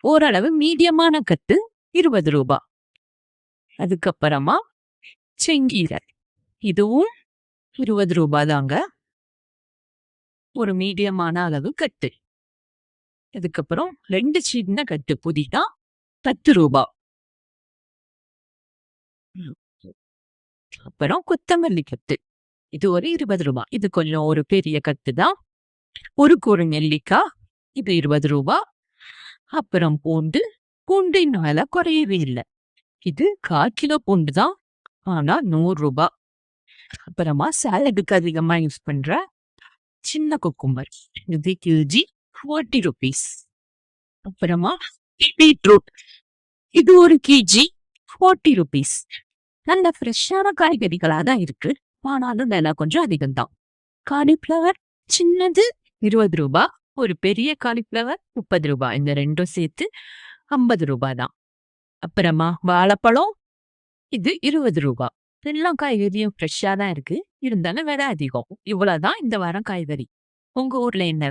ஓரளவு மீடியமான கட்டு ரூ. 20. அதுக்கப்புறமா செங்கீரை, இதுவும் ரூ. 20 தாங்க. ஒரு மீடியமான அளவு கட்டு. அதுக்கப்புறம் 2 சின்ன கட்டு புதினா ரூ. 10. அப்புறம் கொத்தமல்லி கட்டு, இது ஒரு ரூ. 20. இது கொஞ்சம் ஒரு பெரிய கட்டு தான். ஒரு கூறு நெல்லிக்காய், இது ரூ. 20. அப்புறம் பூண்டு இன்னும் விலை குறையவே இல்லை. இது 1/4 கிலோ பூண்டு தான், ஆனா ரூ. 100. அப்புறமா சாலடுக்கு அதிகமா யூஸ் பண்ற சின்ன குக்கும்பர், இது கேஜி ₹40. அப்புறமா பீட்ரூட், இது ஒரு கேஜி ₹40. நல்ல ஃப்ரெஷ்ஷான காய்கறிகளா தான் இருக்கு, ஆனாலும் விலை கொஞ்சம் அதிகம்தான். காலிஃப்ளவர் சின்னது ரூ. 20, ஒரு பெரிய காலிஃப்ளவர் ரூ. 30. இந்த ரெண்டும் சேர்த்து ரூ. 50 தான். அப்புறமா வாழைப்பழம், இது ரூ. 20. எல்லா காய்கறியும் ஃப்ரெஷ்ஷா தான் இருக்கு, இருந்தாலும் விலை அதிகம். இவ்வளவுதான் இந்த வாரம் காய்கறி. உங்க ஊர்ல என்ன